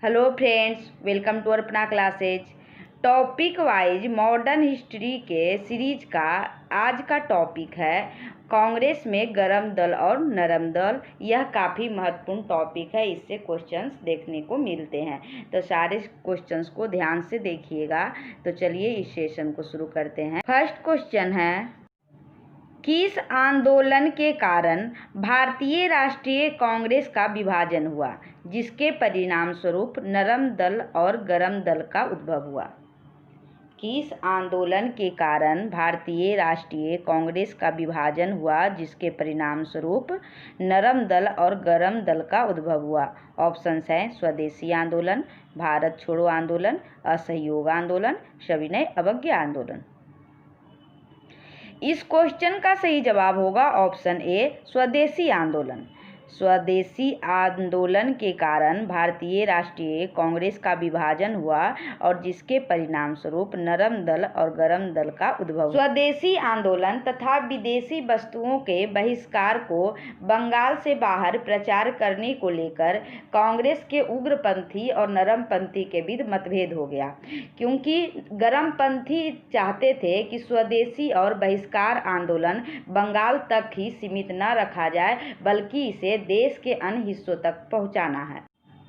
Hello friends, welcome to अपना classes. Topic wise modern history के series का आज का टॉपिक है कांग्रेस में गरम दल और नरम दल। यह काफ़ी महत्वपूर्ण टॉपिक है, इससे क्वेश्चंस देखने को मिलते हैं, तो सारे क्वेश्चंस को ध्यान से देखिएगा। तो चलिए इस सेशन को शुरू करते हैं। फर्स्ट क्वेश्चन है, किस आंदोलन के कारण भारतीय राष्ट्रीय कांग्रेस का विभाजन हुआ, जिसके परिणाम स्वरूप नरम दल और गरम दल का उद्भव हुआ? किस आंदोलन के कारण भारतीय राष्ट्रीय कांग्रेस का विभाजन हुआ, जिसके परिणाम स्वरूप नरम दल और गरम दल का उद्भव हुआ? ऑप्शंस हैं स्वदेशी आंदोलन, भारत छोड़ो आंदोलन, असहयोग आंदोलन, सविनय अवज्ञा आंदोलन। इस क्वेश्चन का सही जवाब होगा ऑप्शन ए, स्वदेशी आंदोलन। स्वदेशी आंदोलन के कारण भारतीय राष्ट्रीय कांग्रेस का विभाजन हुआ और जिसके परिणाम स्वरूप नरम दल और गरम दल का उद्भव हुआ। स्वदेशी आंदोलन तथा विदेशी वस्तुओं के बहिष्कार को बंगाल से बाहर प्रचार करने को लेकर कांग्रेस के उग्रपंथी और नरमपंथी के बीच मतभेद हो गया, क्योंकि गरमपंथी चाहते थे कि स्वदेशी और बहिष्कार आंदोलन बंगाल तक ही सीमित न रखा जाए, बल्कि इसे देश के अन्य हिस्सों तक पहुंचाना है।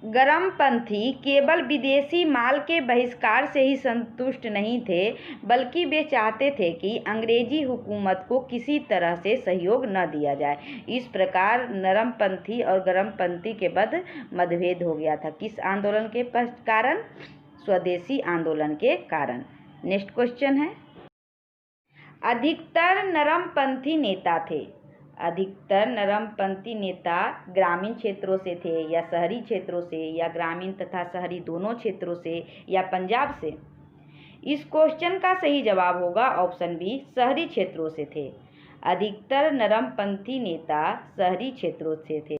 गरमपंथी केवल विदेशी माल के बहिष्कार से ही संतुष्ट नहीं थे, बल्कि वे चाहते थे कि अंग्रेजी हुकूमत को किसी तरह से सहयोग न दिया जाए। इस प्रकार नरमपंथी और गरमपंथी के मध्य मतभेद हो गया था। किस आंदोलन के कारण? स्वदेशी आंदोलन के कारण। नेक्स्ट क्वेश्चन है, अधिकतर नरमपंथी नेता थे। अधिकतर नरमपंथी नेता ग्रामीण क्षेत्रों से थे या शहरी क्षेत्रों से, या ग्रामीण तथा शहरी दोनों क्षेत्रों से, या पंजाब से? इस क्वेश्चन का सही जवाब होगा ऑप्शन बी, शहरी क्षेत्रों से थे। अधिकतर नरमपंथी नेता शहरी क्षेत्रों से थे।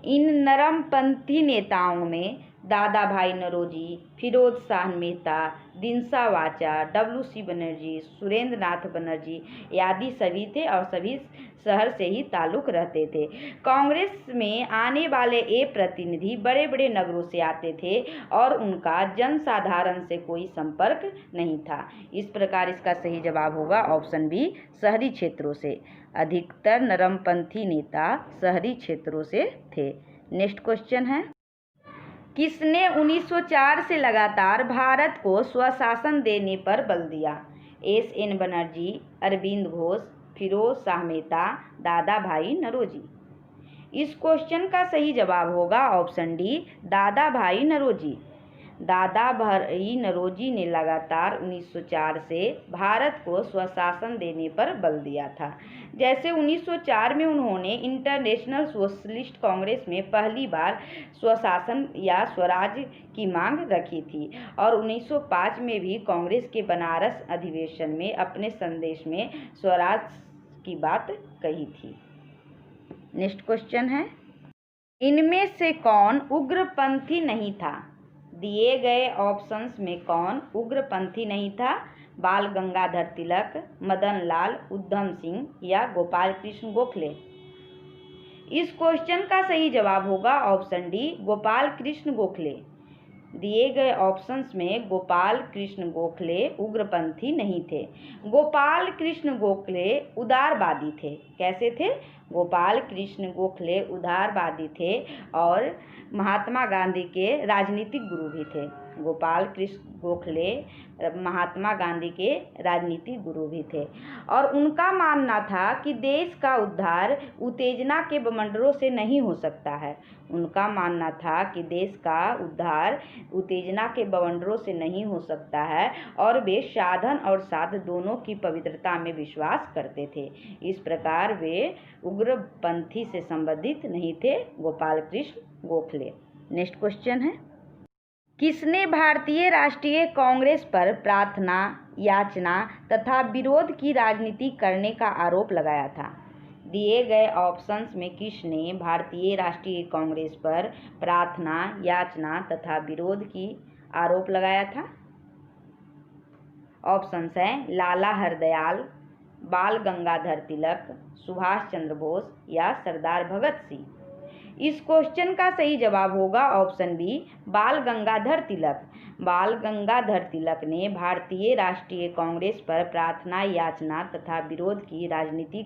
इन नरमपंथी नेताओं में दादा भाई नौरोजी, फिरोज शाह मेहता, दिनसा वाचा, WC बनर्जी, सुरेंद्र नाथ बनर्जी आदि सभी थे और सभी शहर से ही ताल्लुक रखते थे। कांग्रेस में आने वाले ये प्रतिनिधि बड़े बड़े नगरों से आते थे और उनका जनसाधारण से कोई संपर्क नहीं था। इस प्रकार इसका सही जवाब होगा ऑप्शन बी, शहरी क्षेत्रों से। अधिकतर नरमपंथी नेता शहरी क्षेत्रों से थे। नेक्स्ट क्वेश्चन है, किसने 1904 से लगातार भारत को स्वशासन देने पर बल दिया? SN बनर्जी, अरविंद घोष, फिरोज शाह मेहता, दादा भाई नौरोजी। इस क्वेश्चन का सही जवाब होगा ऑप्शन डी, दादा भाई नौरोजी। दादा भाई नौरोजी ने लगातार 1904 से भारत को स्वशासन देने पर बल दिया था। जैसे 1904 में उन्होंने इंटरनेशनल सोशलिस्ट कांग्रेस में पहली बार स्वशासन या स्वराज की मांग रखी थी, और 1905 में भी कांग्रेस के बनारस अधिवेशन में अपने संदेश में स्वराज की बात कही थी। नेक्स्ट क्वेश्चन है, इनमें से कौन उग्रपंथी नहीं था? दिए गए ऑप्शंस में कौन उग्रपंथी नहीं था? बाल गंगाधर तिलक, मदन लाल, उधम सिंह या गोपाल कृष्ण गोखले? इस क्वेश्चन का सही जवाब होगा ऑप्शन डी, गोपाल कृष्ण गोखले। दिए गए ऑप्शंस में गोपाल कृष्ण गोखले उग्रपंथी नहीं थे। गोपाल कृष्ण गोखले उदारवादी थे। कैसे थे? गोपाल कृष्ण गोखले उदारवादी थे और महात्मा गांधी के राजनीतिक गुरु भी थे। गोपाल कृष्ण गोखले महात्मा गांधी के राजनीतिक गुरु भी थे, और उनका मानना था कि देश का उद्धार उत्तेजना के बवंडरों से नहीं हो सकता है। उनका मानना था कि देश का उद्धार उत्तेजना के बवंडरों से नहीं हो सकता है, और वे साधन और साध दोनों की पवित्रता में विश्वास करते थे। इस प्रकार वे उग्रपंथी से संबंधित नहीं थे, गोपाल कृष्ण गोखले। नेक्स्ट क्वेश्चन है, किसने भारतीय राष्ट्रीय कांग्रेस पर प्रार्थना, याचना तथा विरोध की राजनीति करने का आरोप लगाया था? दिए गए ऑप्शंस में किसने भारतीय राष्ट्रीय कांग्रेस पर प्रार्थना, याचना तथा विरोध की आरोप लगाया था? ऑप्शंस हैं लाला हरदयाल, बाल गंगाधर तिलक, सुभाष चंद्र बोस या सरदार भगत सिंह। इस क्वेश्चन का सही जवाब होगा ऑप्शन बी, बाल गंगाधर तिलक। बाल गंगाधर तिलक ने भारतीय राष्ट्रीय कांग्रेस पर प्रार्थना, याचना तथा विरोध की राजनीति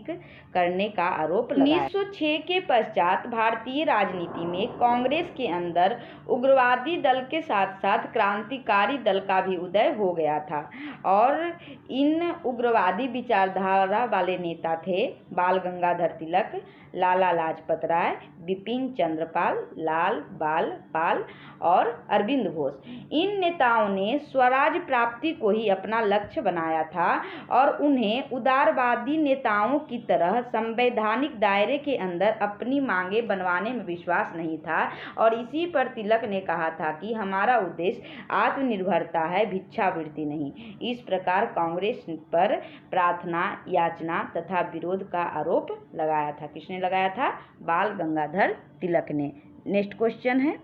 करने का आरोप लगाया। 1906 के पश्चात भारतीय राजनीति में कांग्रेस के अंदर उग्रवादी दल के साथ साथ क्रांतिकारी दल का भी उदय हो गया था और इन उग्रवादी विचारधारा वाले नेता थे बाल गंगाधर तिलक, लाला लाजपत राय, बिपिन चंद्र पाल, लाल बाल पाल और अरविंद घोष। इन नेताओं ने स्वराज प्राप्ति को ही अपना लक्ष्य बनाया था और उन्हें उदारवादी नेताओं की तरह संवैधानिक दायरे के अंदर अपनी मांगें बनवाने में विश्वास नहीं था और इसी पर तिलक ने कहा था कि हमारा उद्देश्य आत्मनिर्भरता है, भिक्षावृत्ति नहीं। इस प्रकार कांग्रेस पर प्रार्थना, याचना तथा विरोध का आरोप लगाया था। किसने लगाया था? बाल गंगाधर तिलक ने। नेक्स्ट क्वेश्चन है,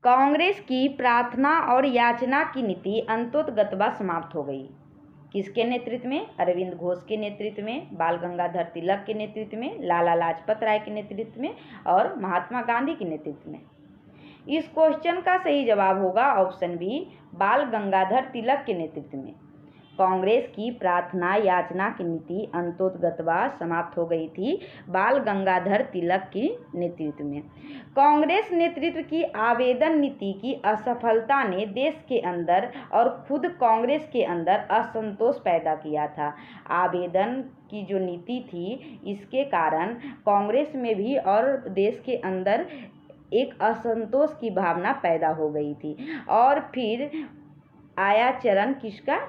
कांग्रेस की प्रार्थना और याचना की नीति अंततोगत्वा समाप्त हो गई। किसके नेतृत्व में? अरविंद घोष के नेतृत्व में, बाल गंगाधर तिलक के नेतृत्व में, लाला लाजपत राय के नेतृत्व में और महात्मा गांधी के नेतृत्व में। इस क्वेश्चन का सही जवाब होगा ऑप्शन बी, बाल गंगाधर तिलक के नेतृत्व में। कांग्रेस की प्रार्थना याचना की नीति अंततोगत्वा समाप्त हो गई थी बाल गंगाधर तिलक के नेतृत्व में। कांग्रेस नेतृत्व की आवेदन नीति की असफलता ने देश के अंदर और खुद कांग्रेस के अंदर असंतोष पैदा किया था। आवेदन की जो नीति थी इसके कारण कांग्रेस में भी और देश के अंदर एक असंतोष की भावना पैदा हो गई थी और फिर आया चरण किसका?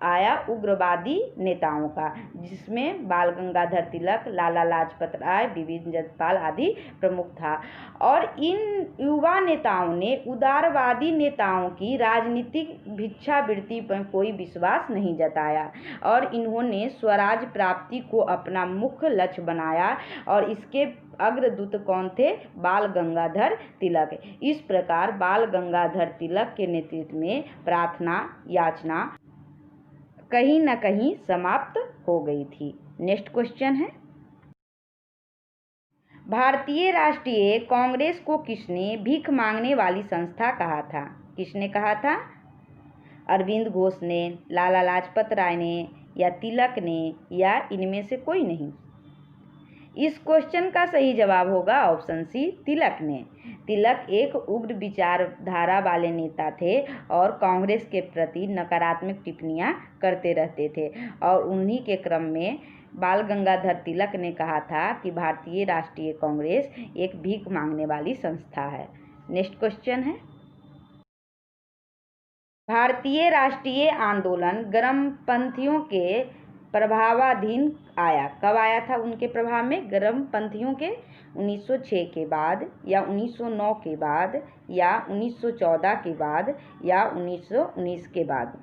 आया उग्रवादी नेताओं का, जिसमें बाल गंगाधर तिलक, लाला लाजपत राय, बिपिन चंद्र पाल आदि प्रमुख था और इन युवा नेताओं ने उदारवादी नेताओं की राजनीतिक भिक्षावृत्ति पर कोई विश्वास नहीं जताया और इन्होंने स्वराज प्राप्ति को अपना मुख्य लक्ष्य बनाया और इसके अग्रदूत कौन थे? बाल गंगाधर तिलक। इस प्रकार बाल गंगाधर तिलक के नेतृत्व में प्रार्थना याचना कहीं न कहीं समाप्त हो गई थी। नेक्स्ट क्वेश्चन है, भारतीय राष्ट्रीय कांग्रेस को किसने भीख मांगने वाली संस्था कहा था? किसने कहा था? अरविंद घोष ने, लाला लाजपत राय ने या तिलक ने या इनमें से कोई नहीं? इस क्वेश्चन का सही जवाब होगा ऑप्शन सी, तिलक ने। तिलक एक उग्र विचारधारा वाले नेता थे और कांग्रेस के प्रति नकारात्मक टिप्पणियां करते रहते थे और उन्हीं के क्रम में बाल गंगाधर तिलक ने कहा था कि भारतीय राष्ट्रीय कांग्रेस एक भीख मांगने वाली संस्था है। नेक्स्ट क्वेश्चन है, भारतीय राष्ट्रीय आंदोलन गर्मपंथियों के प्रभावाधीन आया। कब आया था उनके प्रभाव में? गर्मपंथियों के 1906 के बाद या 1909 के बाद या 1914 के बाद या 1919 के बाद।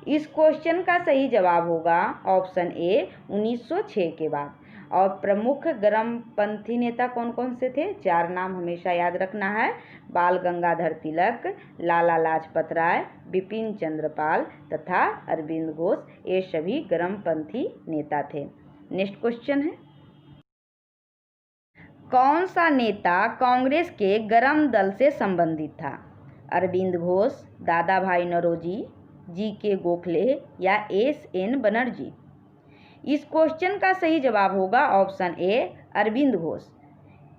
इस क्वेश्चन का सही जवाब होगा ऑप्शन ए, 1906 के बाद। और प्रमुख गर्मपंथी नेता कौन कौन से थे? 4 नाम हमेशा याद रखना है, बाल गंगाधर तिलक, लाला लाजपत राय, बिपिन चंद्र पाल तथा अरविंद घोष। ये सभी गर्मपंथी नेता थे। नेक्स्ट क्वेश्चन है, कौन सा नेता कांग्रेस के गर्म दल से संबंधित था? अरविंद घोष, दादा भाई नौरोजी, जी.के. गोखले या एस.एन. बनर्जी? इस क्वेश्चन का सही जवाब होगा ऑप्शन ए, अरविंद घोष।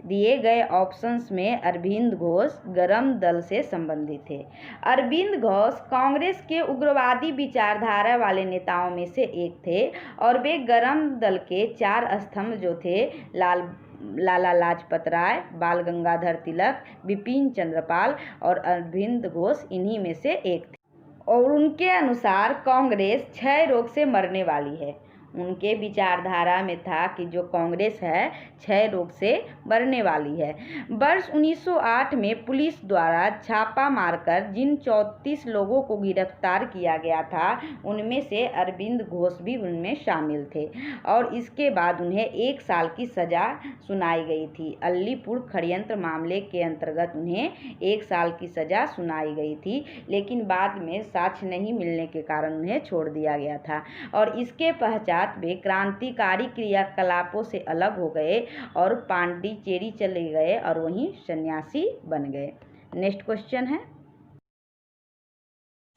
दिए गए ऑप्शंस में अरविंद घोष गर्म दल से संबंधित थे। अरविंद घोष कांग्रेस के उग्रवादी विचारधारा वाले नेताओं में से एक थे और वे गर्म दल के 4 स्तंभ जो थे लाला लाजपत राय, बाल गंगाधर तिलक, बिपिन चंद्र पाल और अरविंद घोष इन्हीं में से एक थे और उनके अनुसार कांग्रेस क्षय रोग से मरने वाली है। उनके विचारधारा में था कि जो कांग्रेस है क्षय रोग से मरने वाली है। वर्ष 1908 में पुलिस द्वारा छापा मारकर जिन 34 लोगों को गिरफ्तार किया गया था उनमें से अरविंद घोष भी उनमें शामिल थे और इसके बाद उन्हें 1 साल की सज़ा सुनाई गई थी। अलीपुर षड्यंत्र मामले के अंतर्गत उन्हें 1 साल की सज़ा सुनाई गई थी, लेकिन बाद में साक्ष्य नहीं मिलने के कारण उन्हें छोड़ दिया गया था और इसके पश्चात पश्चात वे क्रांतिकारी क्रियाकलापों से अलग हो गए और पांडिचेरी चले गए और वहीं सन्यासी बन गए। नेक्स्ट क्वेश्चन है,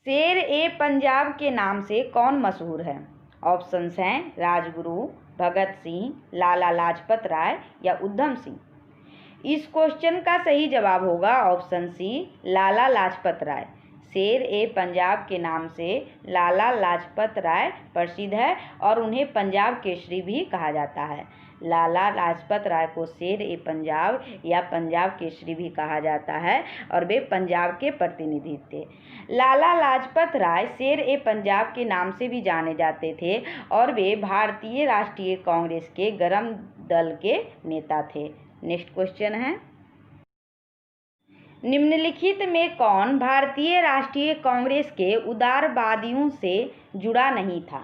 शेर ए पंजाब के नाम से कौन मशहूर है? ऑप्शंस हैं राजगुरु, भगत सिंह, लाला लाजपत राय या उधम सिंह। इस क्वेश्चन का सही जवाब होगा ऑप्शन सी, लाला लाजपत राय। शेर ए पंजाब के नाम से लाला लाजपत राय प्रसिद्ध है और उन्हें पंजाब केसरी भी कहा जाता है। लाला लाजपत राय को शेर ए पंजाब या पंजाब केसरी भी कहा जाता है और वे पंजाब के प्रतिनिधि थे। लाला लाजपत राय शेर ए पंजाब के नाम से भी जाने जाते थे और वे भारतीय राष्ट्रीय कांग्रेस के गरम दल के नेता थे। नेक्स्ट क्वेश्चन है, निम्नलिखित में कौन भारतीय राष्ट्रीय कांग्रेस के उदारवादियों से जुड़ा नहीं था?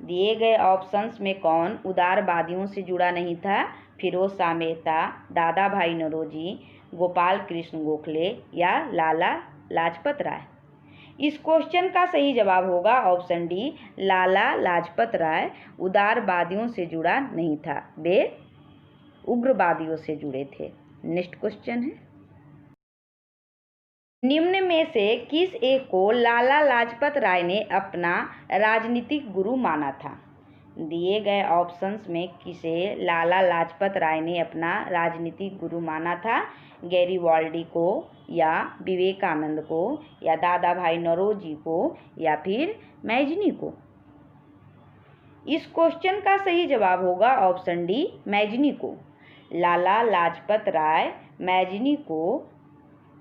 दिए गए ऑप्शंस में कौन उदारवादियों से जुड़ा नहीं था? फिरोज शाह मेहता, दादा भाई नौरोजी, गोपाल कृष्ण गोखले या लाला लाजपत राय। इस क्वेश्चन का सही जवाब होगा ऑप्शन डी, लाला लाजपत राय उदारवादियों से जुड़ा नहीं था, वे उग्रवादियों से जुड़े थे। नेक्स्ट क्वेश्चन है, निम्न में से किस एक को लाला लाजपत राय ने अपना राजनीतिक गुरु माना था? दिए गए ऑप्शंस में किसे लाला लाजपत राय ने अपना राजनीतिक गुरु माना था? गैरीवाल्डी को या विवेकानंद को या दादा भाई नौरोजी को या फिर मैजनी को। इस क्वेश्चन का सही जवाब होगा ऑप्शन डी, मैजनी को। लाला लाजपत राय मैजनी को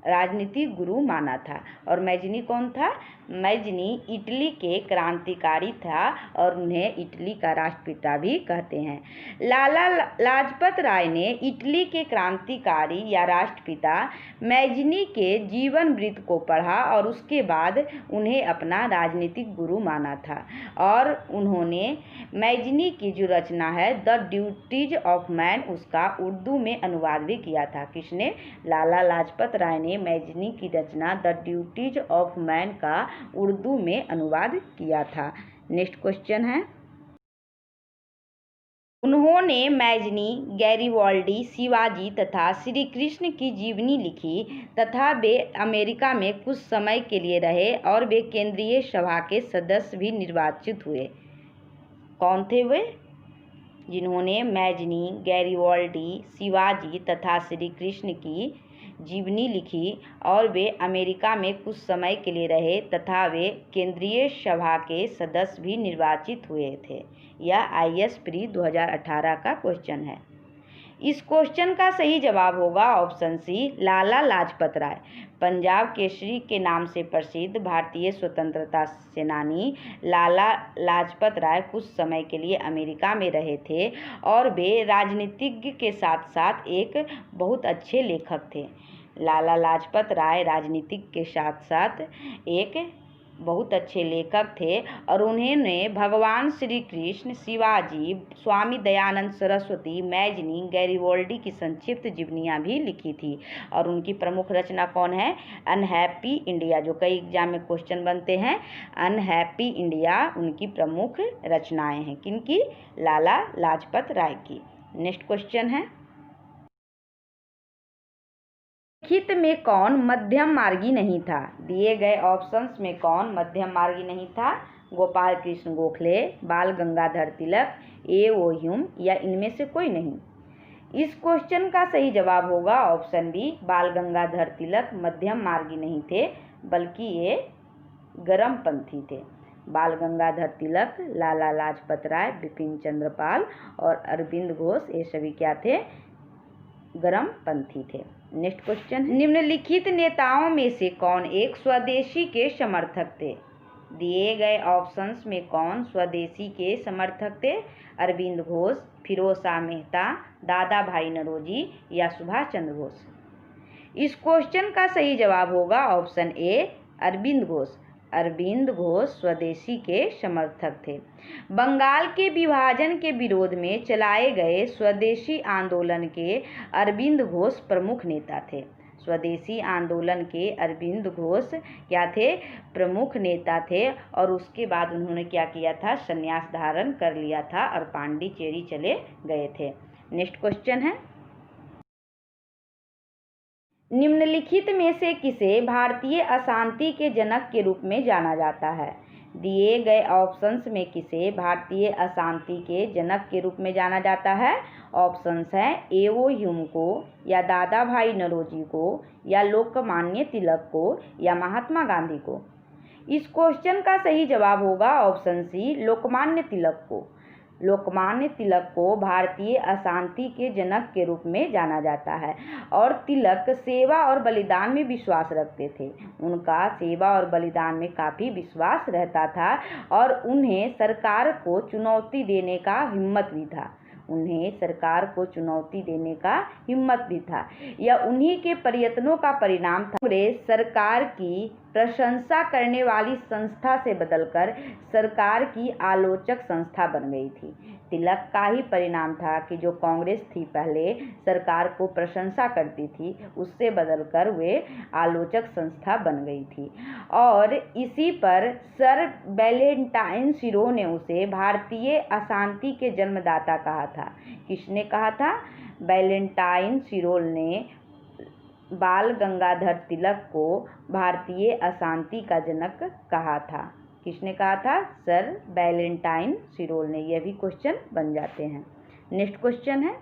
राजनीतिक गुरु माना था। और मैजनी कौन था? मैजनी इटली के क्रांतिकारी था और उन्हें इटली का राष्ट्रपिता भी कहते हैं। लाला लाजपत राय ने इटली के क्रांतिकारी या राष्ट्रपिता मैजनी के जीवन वृत्त को पढ़ा और उसके बाद उन्हें अपना राजनीतिक गुरु माना था और उन्होंने मैजनी की जो रचना है द ड्यूटीज ऑफ मैन, उसका उर्दू में अनुवाद भी किया था। किसने? लाला लाजपत राय ने मैजनी की रचना द ड्यूटीज ऑफ मैन का उर्दू में अनुवाद किया था। नेक्स्ट क्वेश्चन है, उन्होंने मैजनी, गैरीवाल्डी, शिवाजी तथा श्री कृष्ण की जीवनी लिखी तथा वे अमेरिका में कुछ समय के लिए रहे और वे केंद्रीय सभा के सदस्य भी निर्वाचित हुए। कौन थे वे? जिन्होंने मैजनी, गैरीवाल्डी, शिवाजी तथा श्री कृष्ण की जीवनी लिखी और वे अमेरिका में कुछ समय के लिए रहे तथा वे केंद्रीय सभा के सदस्य भी निर्वाचित हुए थे। यह IAS प्री 2018 का क्वेश्चन है। इस क्वेश्चन का सही जवाब होगा ऑप्शन सी, लाला लाजपत राय। पंजाब केसरी के नाम से प्रसिद्ध भारतीय स्वतंत्रता सेनानी लाला लाजपत राय कुछ समय के लिए अमेरिका में रहे थे और वे राजनीतिज्ञ के साथ साथ एक बहुत अच्छे लेखक थे। लाला लाजपत राय राजनीतिक के साथ साथ एक बहुत अच्छे लेखक थे और उन्होंने भगवान श्री कृष्ण, शिवाजी, स्वामी दयानंद सरस्वती, मैजनी, गैरीवाल्डी की संक्षिप्त जीवनियाँ भी लिखी थी। और उनकी प्रमुख रचना कौन है? अनहैप्पी इंडिया, जो कई एग्जाम में क्वेश्चन बनते हैं। अनहैप्पी इंडिया उनकी प्रमुख रचनाएं हैं। किनकी? लाला लाजपत राय की। नेक्स्ट क्वेश्चन है, निम्नलिखित में कौन मध्यम मार्गी नहीं था? दिए गए ऑप्शंस में कौन मध्यम मार्गी नहीं था? गोपाल कृष्ण गोखले, बाल गंगाधर तिलक, A.O. ह्यूम या इनमें से कोई नहीं। इस क्वेश्चन का सही जवाब होगा ऑप्शन बी, बाल गंगाधर तिलक मध्यम मार्गी नहीं थे बल्कि ये गरमपंथी थे। बाल गंगाधर तिलक, लाला लाजपत राय, बिपिन चंद्र पाल और अरविंद घोष, ये सभी क्या थे? गरमपंथी थे। नेक्स्ट क्वेश्चन, निम्नलिखित नेताओं में से कौन एक स्वदेशी के समर्थक थे? दिए गए ऑप्शंस में कौन स्वदेशी के समर्थक थे? अरविंद घोष, फिरोज शाह मेहता, दादा भाई नौरोजी या सुभाष चंद्र बोस। इस क्वेश्चन का सही जवाब होगा ऑप्शन ए, अरविंद घोष। अरविंद घोष स्वदेशी के समर्थक थे। बंगाल के विभाजन के विरोध में चलाए गए स्वदेशी आंदोलन के अरविंद घोष प्रमुख नेता थे। स्वदेशी आंदोलन के अरविंद घोष क्या थे, प्रमुख नेता थे, और उसके बाद उन्होंने क्या किया था, संन्यास धारण कर लिया था और पांडिचेरी चले गए थे। नेक्स्ट क्वेश्चन है, निम्नलिखित में से किसे भारतीय अशांति के जनक के रूप में जाना जाता है? दिए गए ऑप्शंस में किसे भारतीय अशांति के जनक के रूप में जाना जाता है? ऑप्शंस हैं ए.ओ. ह्यूम को, या दादा भाई नौरोजी को, या लोकमान्य तिलक को, या महात्मा गांधी को। इस क्वेश्चन का सही जवाब होगा ऑप्शन सी, लोकमान्य तिलक को। लोकमान्य तिलक को भारतीय अशांति के जनक के रूप में जाना जाता है। और तिलक सेवा और बलिदान में विश्वास रखते थे। उनका सेवा और बलिदान में काफ़ी विश्वास रहता था और उन्हें सरकार को चुनौती देने का हिम्मत भी था। उन्हें सरकार को चुनौती देने का हिम्मत भी था। यह उन्हीं के प्रयत्नों का परिणाम था। कांग्रेस सरकार की प्रशंसा करने वाली संस्था से बदलकर सरकार की आलोचक संस्था बन गई थी। तिलक का ही परिणाम था कि जो कांग्रेस थी पहले सरकार को प्रशंसा करती थी, उससे बदलकर वे आलोचक संस्था बन गई थी। और इसी पर सर वैलेंटाइन सिरो ने उसे भारतीय अशांति के जन्मदाता कहा था। किसने कहा था? वैलेंटाइन सिरोल ने बाल गंगाधर तिलक को भारतीय अशांति का जनक कहा था। किसने कहा था? सर वैलेंटाइन सिरोल ने। यह भी क्वेश्चन बन जाते हैं। नेक्स्ट क्वेश्चन है,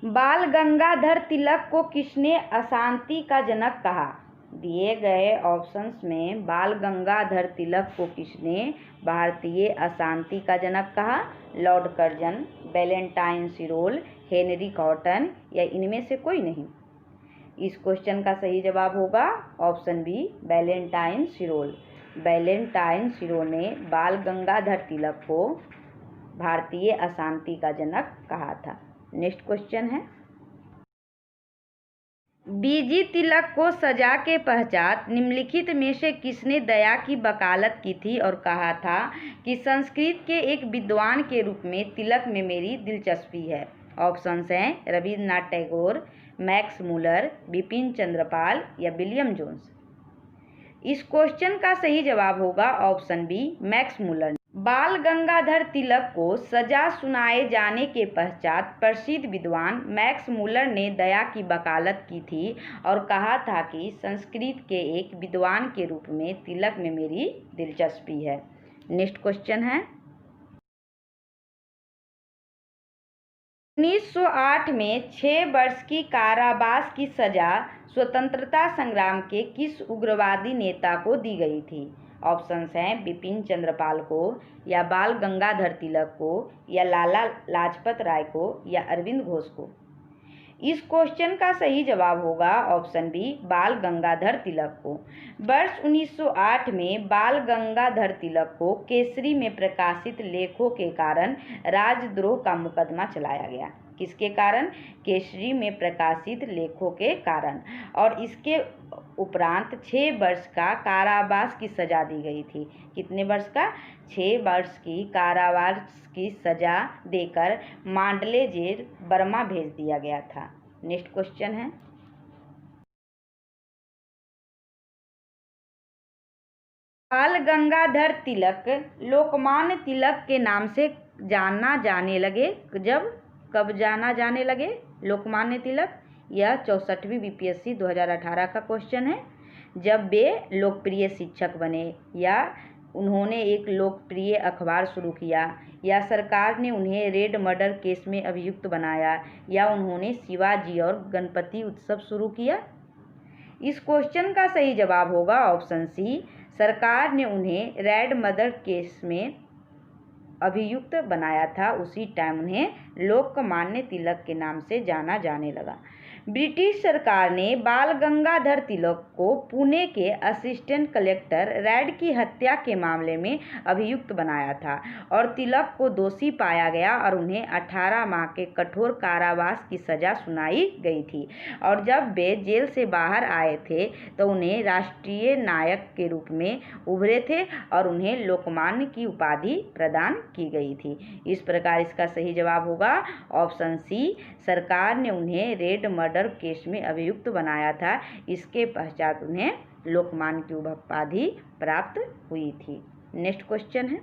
बाल गंगाधर तिलक को किसने अशांति का जनक कहा? दिए गए ऑप्शंस में बाल गंगाधर तिलक को किसने भारतीय अशांति का जनक कहा? Lord Curzon, Valentine सिरोल, Henry cotton, या इनमें से कोई नहीं। इस क्वेश्चन का सही जवाब होगा ऑप्शन बी, वैलेंटाइन सिरोल। वैलेंटाइन सिरोल ने बाल गंगाधर तिलक को भारतीय अशांति का जनक कहा था। नेक्स्ट क्वेश्चन है, बीजी तिलक को सजा के पश्चात निम्नलिखित में से किसने दया की वकालत की थी और कहा था कि संस्कृत के एक विद्वान के रूप में तिलक में मेरी दिलचस्पी है? ऑप्शंस हैं रविन्द्रनाथ टैगोर, मैक्स मुलर, बिपिन चंद्रपाल, या विलियम जोन्स। इस क्वेश्चन का सही जवाब होगा ऑप्शन बी, मैक्स मुलर। बाल गंगाधर तिलक को सजा सुनाए जाने के पश्चात प्रसिद्ध विद्वान मैक्स मुलर ने दया की वकालत की थी और कहा था कि संस्कृत के एक विद्वान के रूप में तिलक में मेरी दिलचस्पी है। नेक्स्ट क्वेश्चन है, 1908 में 6 वर्ष की कारावास की सजा स्वतंत्रता संग्राम के किस उग्रवादी नेता को दी गई थी? ऑप्शंस हैं बिपिन चंद्रपाल को, या बाल गंगाधर तिलक को, या लाला लाजपत राय को, या अरविंद घोष को। इस क्वेश्चन का सही जवाब होगा ऑप्शन बी, बाल गंगाधर तिलक को। वर्ष 1908 में बाल गंगाधर तिलक को केसरी में प्रकाशित लेखों के कारण राजद्रोह का मुकदमा चलाया गया। किसके कारण? केसरी में प्रकाशित लेखों के कारण। और इसके उपरांत 6 वर्ष का कारावास की सजा दी गई थी। कितने वर्ष का? 6 वर्ष की कारावास की सजा देकर मांडले जेल बर्मा भेज दिया गया था। नेक्स्ट क्वेश्चन है, बाल गंगाधर तिलक लोकमान्य तिलक के नाम से जाना जाने लगे जब? कब जाना जाने लगे लोकमान्य तिलक? यह 64वीं बीपीएससी 2018 का क्वेश्चन है। जब वे लोकप्रिय शिक्षक बने, या उन्होंने एक लोकप्रिय अखबार शुरू किया, या सरकार ने उन्हें रेड मर्डर केस में अभियुक्त बनाया, या उन्होंने शिवाजी और गणपति उत्सव शुरू किया। इस क्वेश्चन का सही जवाब होगा ऑप्शन सी, सरकार ने उन्हें रेड मर्डर केस में अभियुक्त बनाया था। उसी टाइम उन्हें लोकमान्य तिलक के नाम से जाना जाने लगा। ब्रिटिश सरकार ने बाल गंगाधर तिलक को पुणे के असिस्टेंट कलेक्टर रेड की हत्या के मामले में अभियुक्त बनाया था और तिलक को दोषी पाया गया और उन्हें 18 माह के कठोर कारावास की सजा सुनाई गई थी। और जब वे जेल से बाहर आए थे तो उन्हें राष्ट्रीय नायक के रूप में उभरे थे और उन्हें लोकमान्य की उपाधि प्रदान की गई थी। इस प्रकार इसका सही जवाब होगा ऑप्शन सी। सरकार ने उन्हें रेड मर्डर केस में अभियुक्त बनाया था, इसके पश्चात उन्हें लोकमान्य की उपाधि प्राप्त हुई थी। नेक्स्ट क्वेश्चन है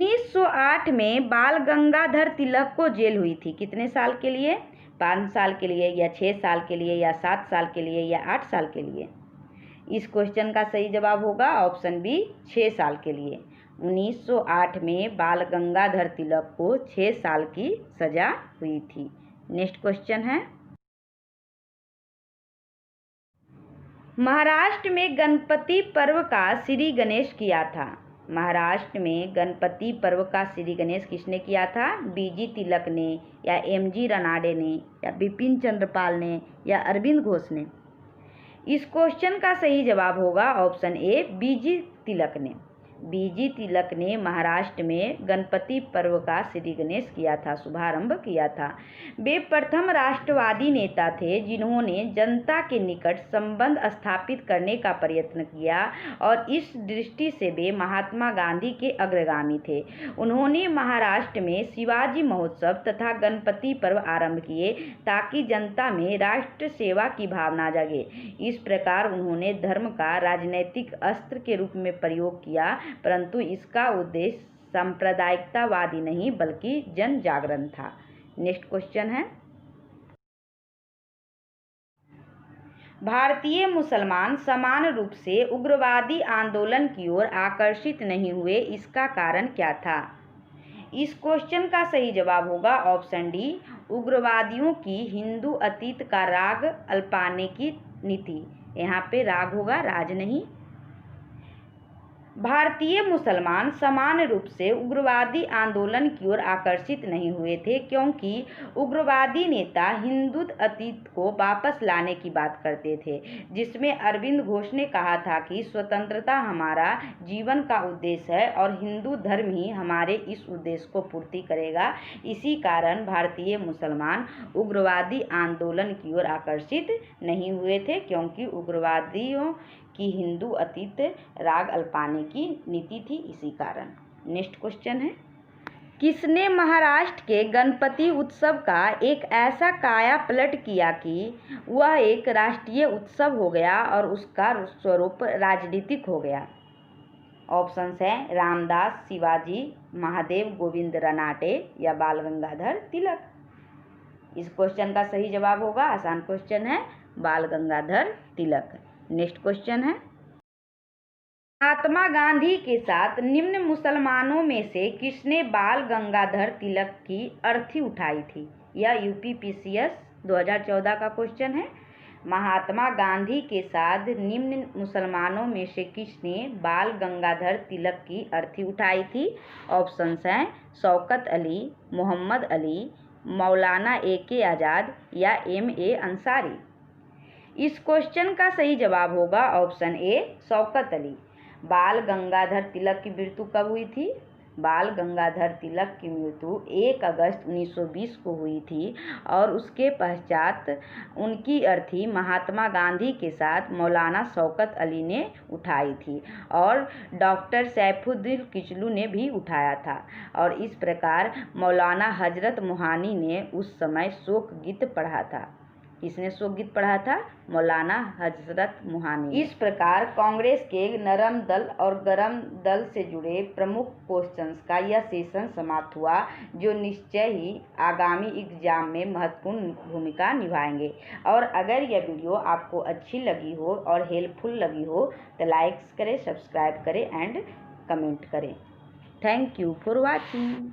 1908 में बाल गंगाधर तिलक को जेल हुई थी। कितने साल के लिए? 5 साल के लिए या 6 साल के लिए या 7 साल के लिए या 8 साल के लिए? इस क्वेश्चन का सही जवाब होगा ऑप्शन बी 6 साल के लिए। 1908 में बाल गंगाधर तिलक को 6 साल की सजा हुई थी। नेक्स्ट क्वेश्चन है महाराष्ट्र में गणपति पर्व का श्री गणेश किया था। महाराष्ट्र में गणपति पर्व का श्री गणेश किसने किया था? बीजी तिलक ने या एमजी रानाडे ने या बिपिन चंद्रपाल ने या अरविंद घोष ने? इस क्वेश्चन का सही जवाब होगा ऑप्शन ए बीजी तिलक ने। बीजी तिलक ने महाराष्ट्र में गणपति पर्व का श्री गणेश किया था, शुभारंभ किया था। वे प्रथम राष्ट्रवादी नेता थे जिन्होंने जनता के निकट संबंध स्थापित करने का प्रयत्न किया और इस दृष्टि से वे महात्मा गांधी के अग्रगामी थे। उन्होंने महाराष्ट्र में शिवाजी महोत्सव तथा गणपति पर्व आरंभ किए ताकि जनता में राष्ट्र सेवा की भावना जगे। इस प्रकार उन्होंने धर्म का राजनीतिक अस्त्र के रूप में प्रयोग किया, परंतु इसका उद्देश्य सांप्रदायिकतावादी नहीं बल्कि जन जागरण था। नेक्स्ट क्वेश्चन है भारतीय मुसलमान समान रूप से उग्रवादी आंदोलन की ओर आकर्षित नहीं हुए, इसका कारण क्या था? इस क्वेश्चन का सही जवाब होगा ऑप्शन डी उग्रवादियों की हिंदू अतीत का राग अल्पाने की नीति। यहाँ पे राग होगा, राज नहीं। भारतीय मुसलमान समान रूप से उग्रवादी आंदोलन की ओर आकर्षित नहीं हुए थे क्योंकि उग्रवादी नेता हिंदू अतीत को वापस लाने की बात करते थे, जिसमें अरविंद घोष ने कहा था कि स्वतंत्रता हमारा जीवन का उद्देश्य है और हिंदू धर्म ही हमारे इस उद्देश्य को पूर्ति करेगा। इसी कारण भारतीय मुसलमान उग्रवादी आंदोलन की ओर आकर्षित नहीं हुए थे क्योंकि उग्रवादियों की हिंदू अतीत राग अल्पाने की नीति थी, इसी कारण। नेक्स्ट क्वेश्चन है किसने महाराष्ट्र के गणपति उत्सव का एक ऐसा काया पलट किया कि वह एक राष्ट्रीय उत्सव हो गया और उसका स्वरूप राजनीतिक हो गया? ऑप्शंस हैं रामदास, शिवाजी, महादेव गोविंद रानाडे या बाल गंगाधर तिलक। इस क्वेश्चन का सही जवाब होगा, आसान क्वेश्चन है, बाल गंगाधर तिलक। नेक्स्ट क्वेश्चन है महात्मा गांधी के साथ निम्न मुसलमानों में से किसने बाल गंगाधर तिलक की अर्थी उठाई थी? यह यूपीपीसीएस 2014 का क्वेश्चन है। महात्मा गांधी के साथ निम्न मुसलमानों में से किसने बाल गंगाधर तिलक की अर्थी उठाई थी? ऑप्शंस हैं शौकत अली, मोहम्मद अली, मौलाना ए.के. आज़ाद या M.A. अंसारी। इस क्वेश्चन का सही जवाब होगा ऑप्शन ए शौकत अली। बाल गंगाधर तिलक की मृत्यु कब हुई थी? बाल गंगाधर तिलक की मृत्यु 1 अगस्त 1920 को हुई थी और उसके पश्चात उनकी अर्थी महात्मा गांधी के साथ मौलाना शौकत अली ने उठाई थी और डॉक्टर सैफुद्दीन किचलू ने भी उठाया था। और इस प्रकार मौलाना हजरत मोहानी ने उस समय शोक गीत पढ़ा था। किसने शोक गीत पढ़ा था? मौलाना हजरत मोहानी। इस प्रकार कांग्रेस के नरम दल और गरम दल से जुड़े प्रमुख क्वेश्चंस का यह सेशन समाप्त हुआ, जो निश्चय ही आगामी एग्जाम में महत्वपूर्ण भूमिका निभाएंगे। और अगर यह वीडियो आपको अच्छी लगी हो और हेल्पफुल लगी हो तो लाइक करें, सब्सक्राइब करें एंड कमेंट करें। Thank you for watching.